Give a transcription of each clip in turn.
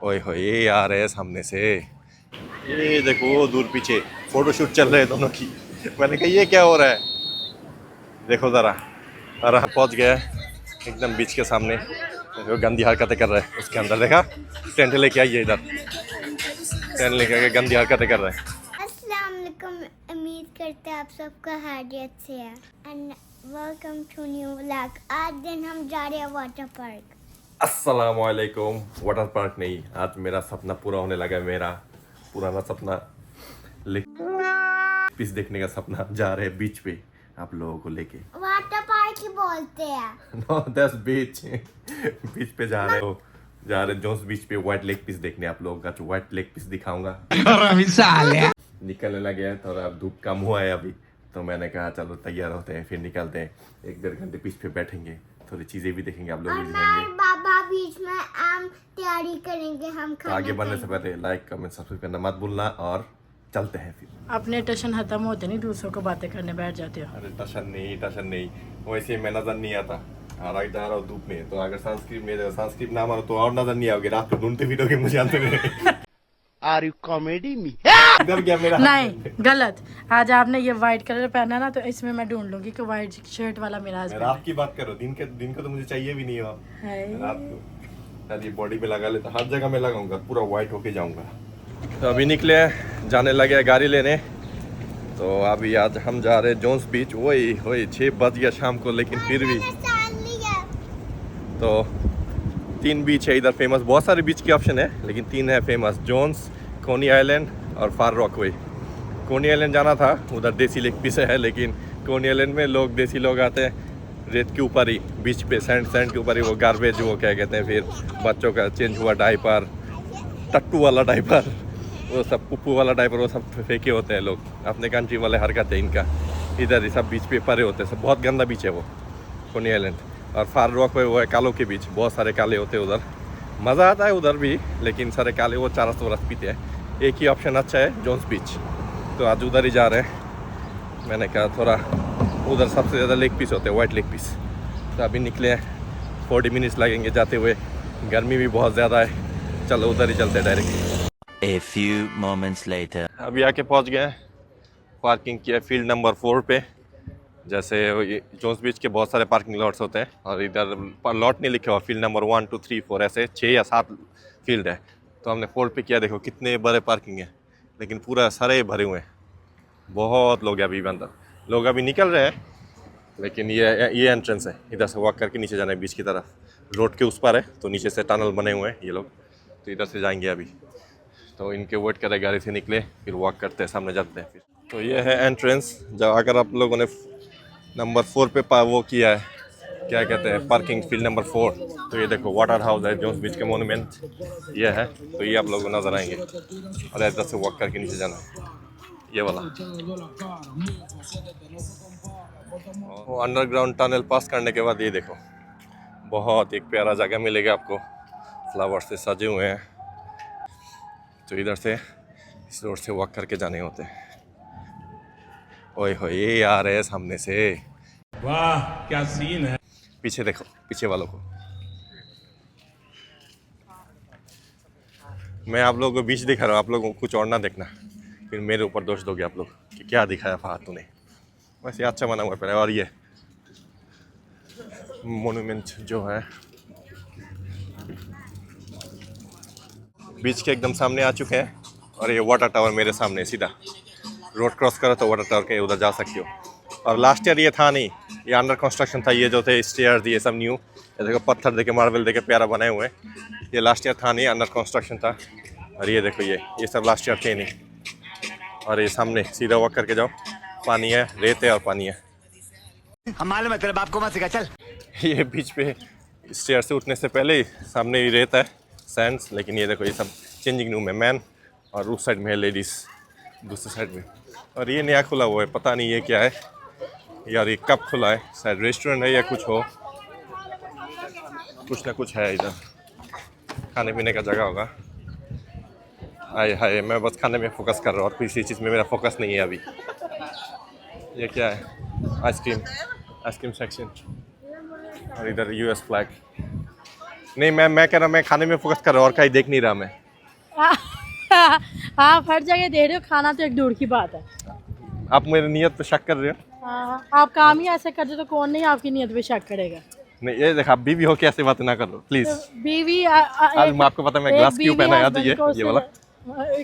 ओए होए ये आ रहे हैं सामने से। ये देखो वो दूर पीछे फोटोशूट चल रहे हैं दोनों की। मैंने कहा ये क्या हो रहा है, देखो ज़रा। और हम पहुँच गए एकदम बीच के सामने। देखो गंदी हरकतें कर रहा है उसके अंदर, देखा टेंट लेके आइए इधर, टेंट लेके आके गंदी हरकतें कर रहे हैं। अस्सलाम वालेकुम, उम्मीद करते हैं आप सबका खैरियत से है and welcome to new vlog. आज दिन हम जा रहे हैं वाटर पार्क। अस्सलामुअलैकुम। वाटर पार्क नहीं, आज मेरा सपना पूरा होने लगा है। मेरा पुराना सपना पीस देखने का सपना, जा रहे हैं बीच पे आप लोगों को लेके। वाटर पार्क ही बोलते हैं। नो दैट्स बीच। बीच पे जा रहे हो, जा रहे जोन्स बीच पे व्हाइट लेग पीस देखने आप लोगों का। व्हाइट लेग पीस दिखाऊंगा। निकलने लगे हैं, थोड़ा धूप कम हुआ है अभी, तो मैंने कहा चलो तैयार होते हैं फिर निकलते हैं। 1-1.5 घंटे पीस पे बैठेंगे, थोड़ी चीजें भी देखेंगे, आप लोग और भी मैं दिखाएंगे। और बाबा बीच में हम तैयारी करेंगे। हम तो आगे बढ़ने से पहले लाइक कमेंट सब्सक्राइब करना मत भूलना, और चलते हैं फिर। अपने टशन खत्म होते नहीं, दूसरों को बातें करने बैठ जाते हो। अरे टशन नहीं, वैसे मैं नजर नहीं आता। राइट जा रहा हूँ धूप में, तो अगर सनस्क्रीन ना मारो तो और नजर नहीं आओगे, रात को ढूंढते फिरोगे मुझे अंत में। Are you comedy me? इधर क्या मेरा नहीं गलत। आज आपने ये व्हाइट कलर पहना ना, तो इसमें मैं ढूंढ लूंगी कि व्हाइट शर्ट वाला मेरा मैं हस्बैंड रात की बात करो, दिन को तो मुझे चाहिए भी नहीं हो है। रात को। यार ये बॉडी पे लगा लेता, हर जगह में लगाऊंगा, पूरा व्हाइट होके जाऊंगा। तो अभी निकले हैं, जाने लगे हैं गाड़ी लेने। तो अभी आज हम जा रहे हैं जोन्स बीच। वही 6 बज गया शाम को, लेकिन फिर भी तो 3 बीच है इधर फेमस। बहुत सारे बीच के ऑप्शन है, लेकिन 3 है फेमस, जोन्स, कोनी आइलैंड और फार रॉकवे। कोनी आइलैंड जाना था, उधर देसी लेक पीस है, लेकिन कोनी आइलैंड में देसी लोग आते हैं रेत के ऊपर ही, बीच पे सैंड के ऊपर ही, वो गार्बेज, वो क्या कहते हैं, फिर बच्चों का चेंज हुआ डायपर, टट्टू वाला डायपर, वो सब पुप्पू वाला डायपर, वो सब फेंके होते हैं लोग। अपने कंट्री वाले हरकत है इनका। इधर ही सब बीच पे परे होते हैं सब। बहुत गंदा बीच है वो कोनी आइलैंड। और फार रॉक पे वो है कालों के बीच, बहुत सारे काले होते हैं उधर। मज़ा आता है उधर भी, लेकिन सारे काले वो 400 बरस पीते हैं। एक ही ऑप्शन अच्छा है, जोन्स बीच। तो आज उधर ही जा रहे हैं। मैंने कहा थोड़ा उधर सबसे ज़्यादा लेग पीस होते हैं, वाइट लेग पीस। तो अभी निकले हैं, 40 मिनट्स लगेंगे जाते हुए। गर्मी भी बहुत ज़्यादा है, चलो उधर ही चलते हैं direct. A few moments later. अभी आके पहुंच गए हैं, पार्किंग किया फील्ड नंबर 4 पे। जैसे जोन्स बीच के बहुत सारे पार्किंग लॉट्स होते हैं, और इधर लॉट नहीं लिखे हुआ, फील्ड नंबर 1, 2, 3, 4 ऐसे 6 या 7 फील्ड है। तो हमने 4 पे किया। देखो कितने बड़े पार्किंग है, लेकिन पूरा सारे भरे हुए हैं। बहुत लोग हैं अभी अंदर, लोग अभी निकल रहे हैं। लेकिन ये एंट्रेंस है, इधर से वॉक करके नीचे जाना है बीच की तरफ। रोड के उस पर है, तो नीचे से टनल बने हुए हैं ये लोग, तो इधर से जाएंगे अभी। तो इनके वेट करें, गाड़ी से निकले फिर वॉक करते हैं, सामने जाते हैं फिर। तो ये है एंट्रेंस। जब अगर आप लोगों ने नंबर 4 पे वो किया है, क्या कहते हैं, पार्किंग फील्ड नंबर 4, तो ये देखो वाटर हाउस है, जोन्स बीच के मोनूमेंट ये है। तो ये आप लोगों को नजर आएंगे, और इधर से वॉक करके नीचे जाना है, ये वाला। वो अंडरग्राउंड टनल पास करने के बाद ये देखो, बहुत एक प्यारा जगह मिलेगा आपको, फ्लावर से सजे हुए हैं। तो इधर से इस रोड से वॉक करके जाने होते हैं। ओए होए ये आ रहे हैं सामने से। वाह क्या सीन है। पीछे देखो, पीछे वालों को। मैं आप लोगों को बीच दिखा रहा हूँ, आप लोगों को कुछ और ना देखना, फिर मेरे ऊपर दोष दोगे आप लोग कि क्या दिखाया फात तूने। वैसे अच्छा बना हुआ है। और ये मोन्यूमेंट जो है बीच के एकदम सामने आ चुके हैं, और ये वाटर टावर मेरे सामने, सीधा रोड क्रॉस करो तो वाटर टावर के उधर जा सकते हो। और लास्ट ईयर ये था नहीं, ये अंडर कंस्ट्रक्शन था। ये जो थे स्टेयर्स, ये सब न्यू, ये देखो पत्थर देके, मार्बल देके प्यारा बनाए हुए हैं। ये लास्ट ईयर था नहीं, अंडर कंस्ट्रक्शन था। और ये देखो ये सब लास्ट ईयर थे नहीं। और ये सामने सीधा वॉक करके जाओ, पानी है, रेत है और पानी है। हम मालूम है तेरे बाप को मत सिखा, चल। ये बीच पे स्टेयर से उठने से पहले ही सामने ही रेत है, सैंड्स। लेकिन ये देखो ये सब चेंजिंग रूम है, मैन, और उस साइड में है लेडीज़, दूसरी साइड में। और ये नया खुला हुआ है, पता नहीं ये क्या है यार, ये कब खुला है, शायद रेस्टोरेंट है या कुछ हो, कुछ ना कुछ है इधर, खाने पीने का जगह होगा। हाय हाय, मैं बस खाने में फोकस कर रहा हूँ और किसी चीज़ में मेरा फोकस नहीं है अभी। ये क्या है, आइसक्रीम सेक्शन, और इधर US फ्लैग। नहीं मैं कह रहा मैं खाने में फोकस कर रहा हूँ और कहीं देख नहीं रहा मैं। आप हर जगह दे रहे हो, खाना तो एक दूर की बात है। आप मेरी नीयत पे शक कर रहे हो? आप काम ही ऐसे करते तो कौन नहीं आपकी नीयत पे शक करेगा। नहीं ये देखा, बीवी हो के ऐसे बात ना करो प्लीज। तो बीवी आज मैं आपको पता है मैं ग्लास क्यों पहना याद है ये वाला,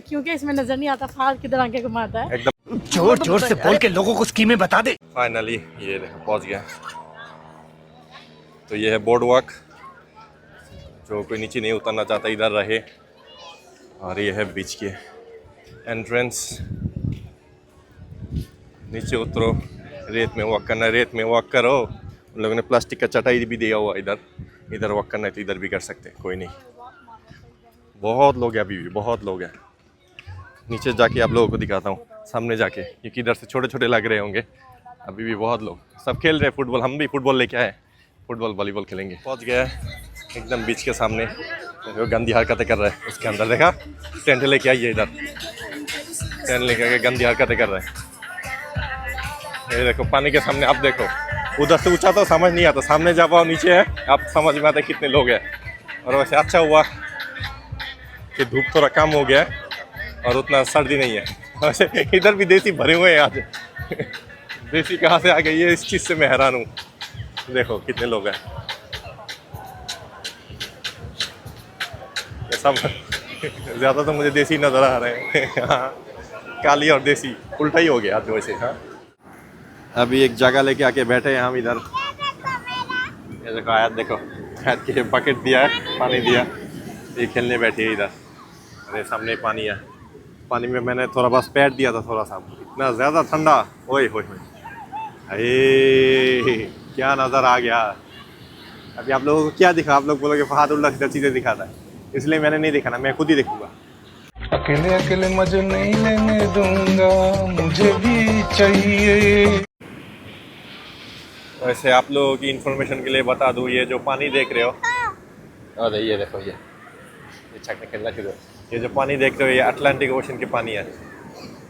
क्योंकि इसमें नजर नहीं आता फाल किधर आके घुमाता है। एकदम जोर जोर से बोल के लोगों को स्कीमें बता दे। फाइनली ये देखो पहुंच गया। तो ये है बोर्ड वॉक, जो कोई नीचे नहीं उतरना चाहता इधर रहे। और ये है बीच की एंट्रेंस। नीचे उतरो, रेत में वॉक करना, रेत में वॉक करो। उन लोगों ने प्लास्टिक का चटाई भी दिया हुआ, इधर वॉक करना है तो इधर भी कर सकते हैं, कोई नहीं। बहुत लोग हैं अभी भी, बहुत लोग हैं। नीचे जाके आप लोगों को दिखाता हूँ, सामने जाके, क्योंकि इधर से छोटे छोटे लग रहे होंगे। अभी भी बहुत लोग, सब खेल रहे हैं फुटबॉल। हम भी फुटबॉल लेके आए, फुटबॉल वॉलीबॉल खेलेंगे। पहुँच गया है एकदम बीच के सामने। वो गंदी हरकतें कर रहा है उसके अंदर, देखा टेंट लेके आइए इधर, टेंट लेके आके गंदी हरकतें कर रहे हैं। ये देखो पानी के सामने, आप देखो उधर से ऊंचा तो समझ नहीं आता, सामने जा पाओ नीचे है आप समझ में आता कितने लोग हैं। और वैसे अच्छा हुआ कि धूप थोड़ा कम हो गया है और उतना सर्दी नहीं है। वैसे इधर भी देसी भरे हुए हैं आज। देसी कहाँ से आ गए ये, इस चीज़ से मैं हैरान हूँ। देखो कितने लोग हैं ये सब। ज़्यादा तो मुझे देसी नज़र आ रहे हैं। हाँ काली और देसी उल्टा ही हो गया आज वैसे। हाँ अभी एक जगह लेके आके बैठे हैं हम इधर। ये देखो आयत, देखो आयत के बकेट दिया है, पानी दिया, ये खेलने बैठी है इधर। अरे सामने पानी है, पानी में मैंने थोड़ा बस पैर दिया था थोड़ा सा, इतना ज़्यादा ठंडा। ओए होए अरे क्या नज़र आ गया। अभी आप लोगों को क्या दिखा, आप लोग बोलोगे फहाद उल्टा सीधा चीज़ें दिखाता है, इसलिए मैंने नहीं दिखाना, मैं खुद ही देखूंगा। अकेले अकेले मजे नहीं लेने दूंगा, मुझे भी चाहिए। वैसे आप लोगों की इन्फॉर्मेशन के लिए बता दूँ, ये जो पानी देख रहे हो, अरे ये देखो ये छक्के खेलना शुरू। ये जो पानी देख रहे हो ये अटलांटिक ओशन के पानी है,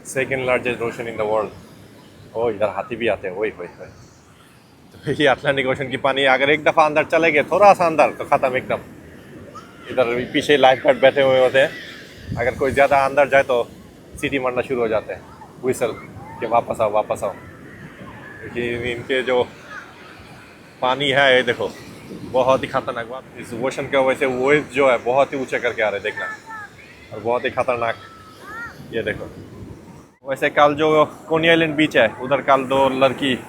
second largest ocean in the world. ओ इधर हाथी भी आते हैं, वही वही। तो ये अटलांटिक ओशन की पानी, अगर एक दफ़ा अंदर चले गए थोड़ा सा अंदर तो ख़त्म एकदम। इधर पीछे लाइफ गार्ड बैठे हुए होते हैं, अगर कोई ज़्यादा अंदर जाए तो सीटी मारना शुरू हो जाते हैं, व्हिसल कि वापस आओ वापस आओ। क्योंकि इनके जो पानी है ये देखो बहुत ही खतरनाक बात। इस ओशन के वजह से वेव जो है बहुत ही ऊंचे करके आ रहे हैं, देखना, और बहुत ही खतरनाक। ये देखो वैसे कल जो कोनी आइलैंड बीच है उधर कल दो लड़की,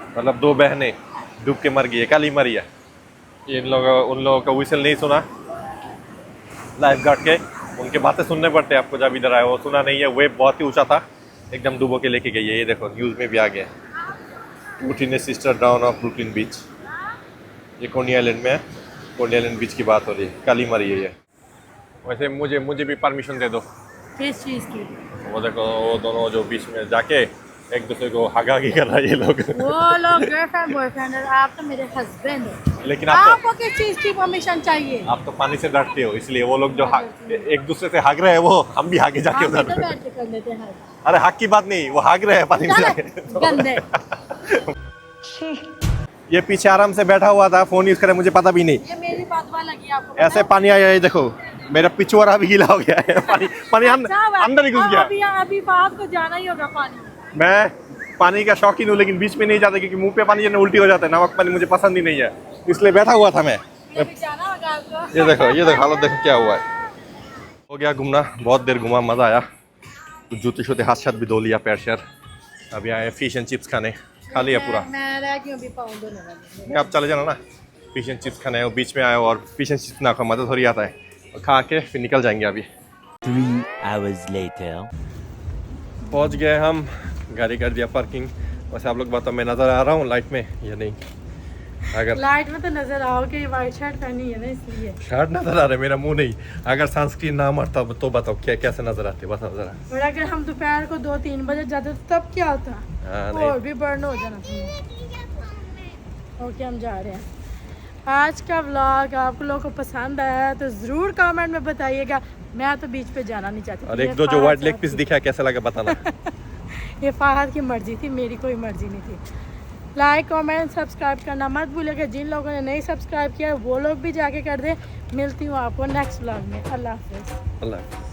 मतलब दो बहनें डूब के मर गई है, कल ही मरी है। उन लोगों का व्हिसल नहीं सुना लाइफ गार्ड के, उनके बातें सुनने पड़ते हैं आपको जब इधर आए। वो सुना नहीं है, वेव बहुत ही ऊंचा था, एकदम डूबो के लेके गई है। ये देखो न्यूज़ में भी आ गया, 2 teenage sister drown off Brooklyn beach. ये कोनी आइलैंड में है, कोनी आइलैंड बीच की बात हो रही है, कल ही मरी है ये। वैसे मुझे भी परमिशन दे दो। किस चीज़ की? वो देखो वो दोनों जो बीच में जाके एक दूसरे को हागागी कर रहा है ये लोग। वो लोग गर्लफ्रेंड बॉयफ्रेंड है, आप तो मेरे हस्बैंड हो। लेकिन आपको किस चीज़ की परमिशन चाहिए? आप तो पानी से डरते हो, इसलिए वो लोग जो एक दूसरे से हाग रहे हैं वो हम भी हागे जाके आप इधर उधर। बैठ के कर लेते हैं। अरे हक की बात नहीं, वो हाग रहे हैं पानी से जाके। गंदे। ये पीछे आराम से बैठा हुआ था, फोन यूज करे मुझे पता भी नहीं। ये मेरी बातवा लगी आपको। ऐसे पानी आया, ये देखो मेरा पिछवाड़ा भी गीला हो गया है। पानी अंदर ही घुस गया। अभी बात को जाना ही होगा पानी। मैं पानी का शौकीन हूँ लेकिन बीच में नहीं जाता, क्योंकि मुंह पे पानी जब उल्टी हो जाता है, नमक पानी मुझे पसंद ही नहीं है, इसलिए बैठा हुआ था मैं। जाना होगा आपको। ये देखो हालत देखो क्या हुआ है। हो गया घूमना, बहुत देर घूमा, मज़ा आया। कुछ जूते शूते हाथ साथ भी धो लिया, पैर शैर। अभी आए फिश एंड चिप्स खाने, खा लिया पूरा। मैं रह क्यों भी पाऊँ दोनों वाले। आप चले जाना ना, फिश एंड चिप्स खाने। बीच में आए और फिश एंड चिप्स ना खा, मज़ा थोड़ी आता है। और खा के फिर निकल जाएंगे। अभी 3 hours later. पहुंच गए हम, गाड़ी कर दिया पार्किंग। वैसे आप लोग बताओ मैं नज़र आ रहा हूँ लाइट में या नहीं? अगर लाइट में तो नजर आओ कि वाइट शर्ट पहनी है ना, इसलिए शर्ट नज़र आ रहा है, मेरा मुंह नहीं। अगर सनस्क्रीन ना मरता तो बताओ क्या कैसे नज़र आते, बताओ ज़रा। और अगर हम दोपहर को 2-3 बजे जाते तो तब क्या होता? हाँ, और भी बर्न हो जाना था। ओके हम जा रहे हैं। आज का व्लॉग आप लोगों को पसंद आया तो ज़रूर कमेंट में बताइएगा। मैं तो बीच पे जाना नहीं चाहती। और एक दो जो वाइट लेग पीस दिखा कैसा लगा बताना। ये फहद की मर्जी थी, मेरी कोई मर्जी नहीं थी। लाइक कमेंट सब्सक्राइब करना मत भूलिएगा। जिन लोगों ने नहीं सब्सक्राइब किया वो लोग भी जाके कर दें। मिलती हूँ आपको नेक्स्ट व्लॉग में। अल्लाह हाफिज़। अल्लाह हाफ़िज़।